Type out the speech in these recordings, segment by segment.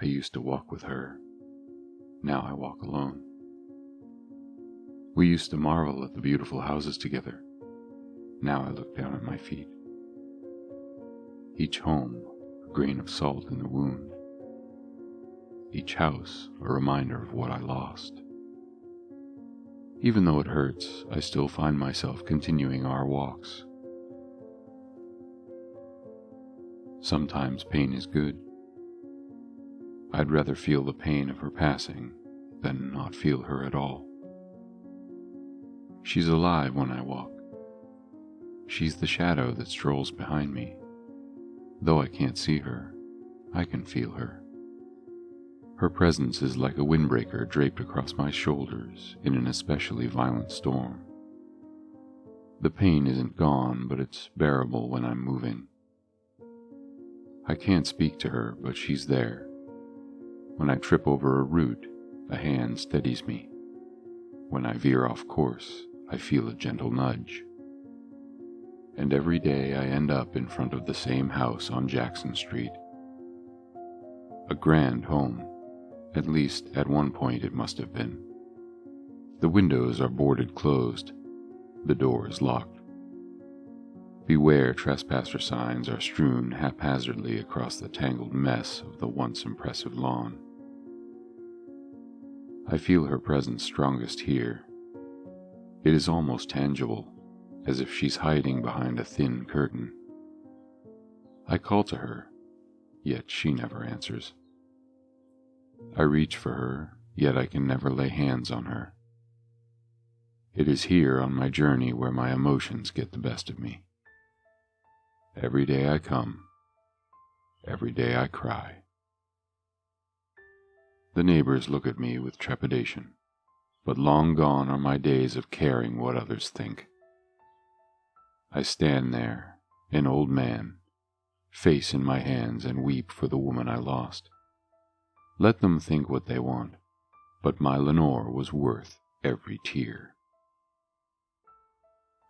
I used to walk with her. Now I walk alone. We used to marvel at the beautiful houses together. Now I look down at my feet. Each home, a grain of salt in the wound. Each house, a reminder of what I lost. Even though it hurts, I still find myself continuing our walks. Sometimes pain is good. I'd rather feel the pain of her passing than not feel her at all. She's alive when I walk. She's the shadow that strolls behind me. Though I can't see her, I can feel her. Her presence is like a windbreaker draped across my shoulders in an especially violent storm. The pain isn't gone, but it's bearable when I'm moving. I can't speak to her, but she's there. When I trip over a root, a hand steadies me. When I veer off course, I feel a gentle nudge. And every day I end up in front of the same house on Jackson Street. A grand home, at least at one point it must have been. The windows are boarded closed, the door is locked. Beware trespasser signs are strewn haphazardly across the tangled mess of the once impressive lawn. I feel her presence strongest here. It is almost tangible, as if she's hiding behind a thin curtain. I call to her, yet she never answers. I reach for her, yet I can never lay hands on her. It is here on my journey where my emotions get the best of me. Every day I come, every day I cry. The neighbors look at me with trepidation, but long gone are my days of caring what others think. I stand there, an old man, face in my hands, and weep for the woman I lost. Let them think what they want, but my Lenore was worth every tear.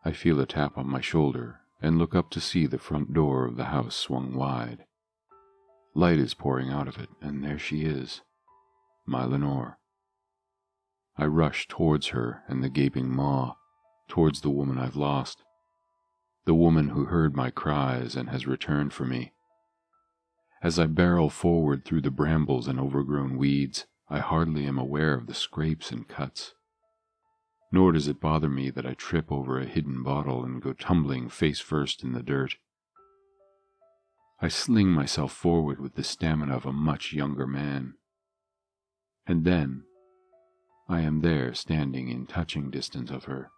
I feel a tap on my shoulder and look up to see the front door of the house swung wide. Light is pouring out of it, and there she is, my Lenore. I rush towards her and the gaping maw, towards the woman I've lost, the woman who heard my cries and has returned for me. As I barrel forward through the brambles and overgrown weeds, I hardly am aware of the scrapes and cuts. Nor does it bother me that I trip over a hidden bottle and go tumbling face first in the dirt. I sling myself forward with the stamina of a much younger man. And then, I am there standing in touching distance of her.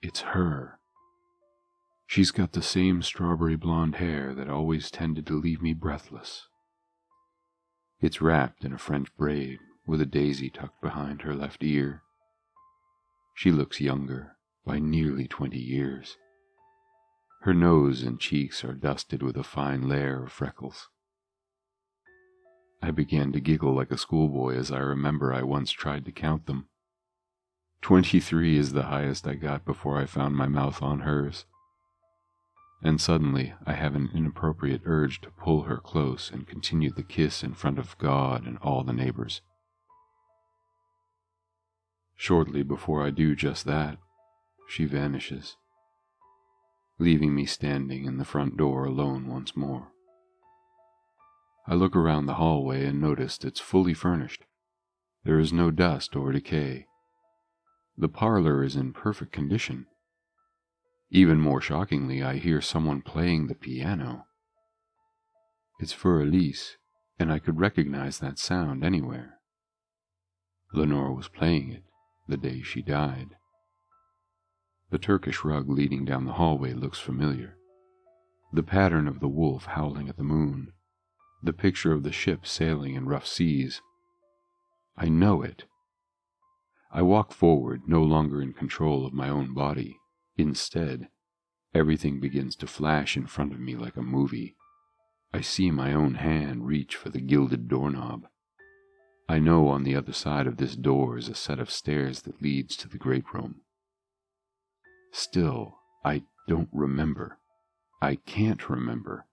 It's her. She's got the same strawberry blonde hair that always tended to leave me breathless. It's wrapped in a French braid with a daisy tucked behind her left ear. She looks younger by nearly 20 years. Her nose and cheeks are dusted with a fine layer of freckles. I began to giggle like a schoolboy as I remember I once tried to count them. 23 is the highest I got before I found my mouth on hers. And suddenly I have an inappropriate urge to pull her close and continue the kiss in front of God and all the neighbors. Shortly before I do just that, she vanishes, leaving me standing in the front door alone once more. I look around the hallway and notice it's fully furnished. There is no dust or decay. The parlor is in perfect condition. Even more shockingly, I hear someone playing the piano. It's for Elise, and I could recognize that sound anywhere. Lenore was playing it the day she died. The Turkish rug leading down the hallway looks familiar. The pattern of the wolf howling at the moon. The picture of the ship sailing in rough seas. I know it. I walk forward, no longer in control of my own body. Instead, everything begins to flash in front of me like a movie. I see my own hand reach for the gilded doorknob. I know on the other side of this door is a set of stairs that leads to the great room. Still, I don't remember. I can't remember.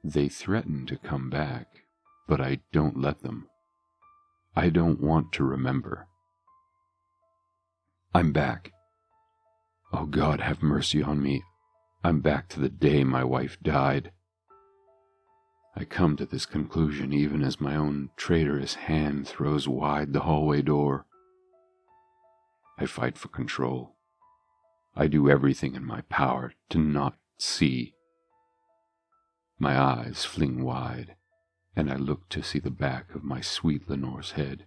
They threaten to come back, but I don't let them. I don't want to remember. I'm back. Oh God, have mercy on me. I'm back to the day my wife died. I come to this conclusion even as my own traitorous hand throws wide the hallway door. I fight for control. I do everything in my power to not see. My eyes fling wide, and I look to see the back of my sweet Lenore's head.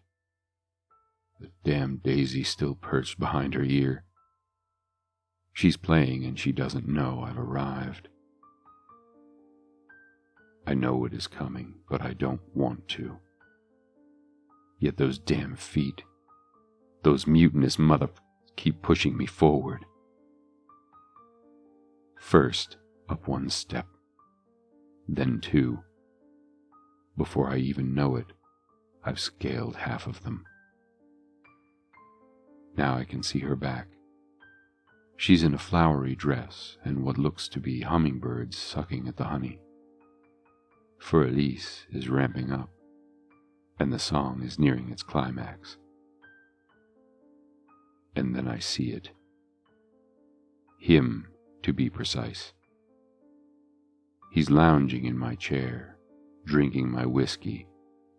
The damned daisy still perched behind her ear. She's playing and she doesn't know I've arrived. I know it is coming, but I don't want to. Yet those damn feet, those mutinous keep pushing me forward. First, up one step, then two. Before I even know it, I've scaled half of them. Now I can see her back. She's in a flowery dress and what looks to be hummingbirds sucking at the honey. For Elise is ramping up, and the song is nearing its climax. And then I see it. Him, to be precise. He's lounging in my chair, drinking my whiskey,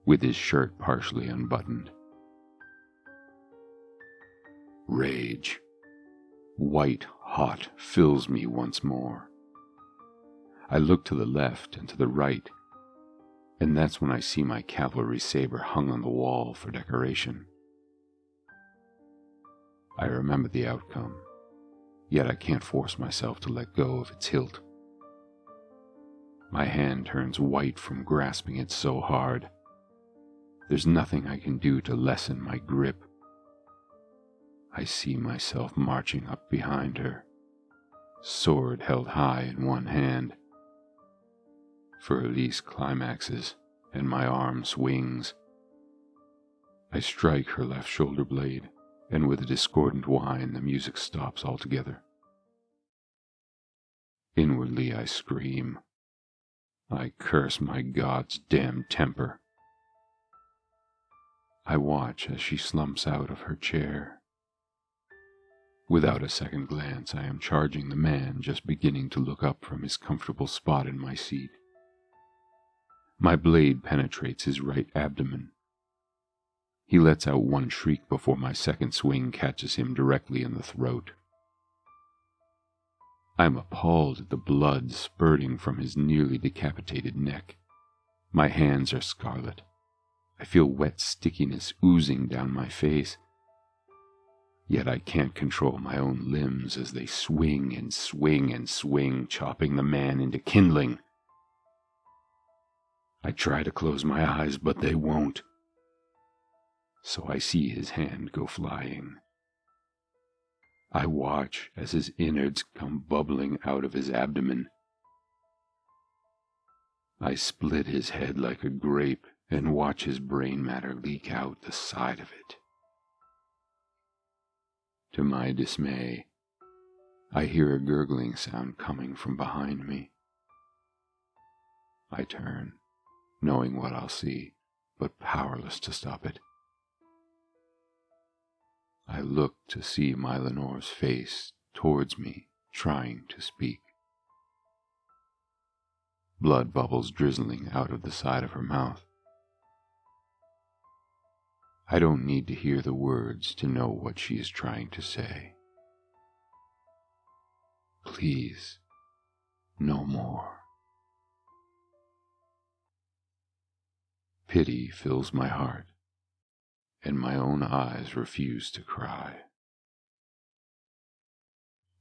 with his shirt partially unbuttoned. Rage, white hot, fills me once more. I look to the left and to the right, and that's when I see my cavalry saber hung on the wall for decoration. I remember the outcome, yet I can't force myself to let go of its hilt. My hand turns white from grasping it so hard. There's nothing I can do to lessen my grip. I see myself marching up behind her, sword held high in one hand. For Elise climaxes, and my arm swings. I strike her left shoulder blade, and with a discordant whine the music stops altogether. Inwardly I scream. I curse my God's damned temper. I watch as she slumps out of her chair. Without a second glance, I am charging the man just beginning to look up from his comfortable spot in my seat. My blade penetrates his right abdomen. He lets out one shriek before my second swing catches him directly in the throat. I'm appalled at the blood spurting from his nearly decapitated neck. My hands are scarlet. I feel wet stickiness oozing down my face. Yet I can't control my own limbs as they swing and swing and swing, chopping the man into kindling. I try to close my eyes, but they won't. So I see his hand go flying. I watch as his innards come bubbling out of his abdomen. I split his head like a grape and watch his brain matter leak out the side of it. To my dismay, I hear a gurgling sound coming from behind me. I turn, knowing what I'll see, but powerless to stop it. I look to see my Lenore's face towards me, trying to speak. Blood bubbles drizzling out of the side of her mouth. I don't need to hear the words to know what she is trying to say. Please, no more. Pity fills my heart, and my own eyes refuse to cry.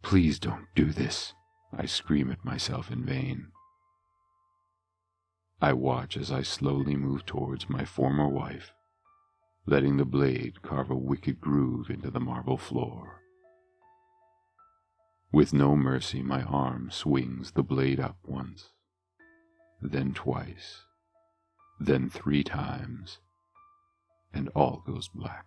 Please don't do this, I scream at myself in vain. I watch as I slowly move towards my former wife, letting the blade carve a wicked groove into the marble floor. With no mercy, my arm swings the blade up once, then twice, then 3 times, and all goes black.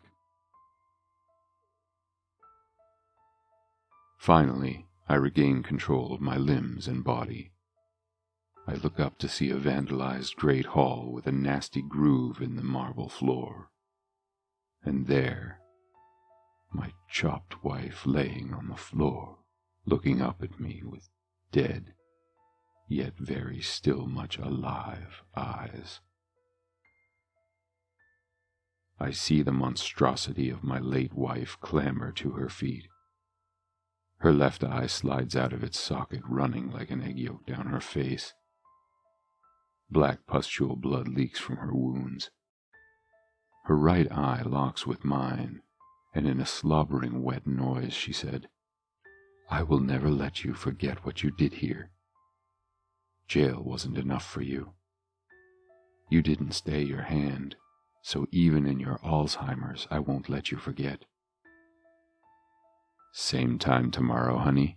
Finally, I regain control of my limbs and body. I look up to see a vandalized great hall with a nasty groove in the marble floor. And there, my chopped wife laying on the floor, looking up at me with dead, yet very still much alive eyes. I see the monstrosity of my late wife clamber to her feet. Her left eye slides out of its socket, running like an egg yolk down her face. Black pustule blood leaks from her wounds. Her right eye locks with mine, and in a slobbering wet noise she said, "I will never let you forget what you did here. Jail wasn't enough for you. You didn't stay your hand, so even in your Alzheimer's I won't let you forget. Same time tomorrow, honey."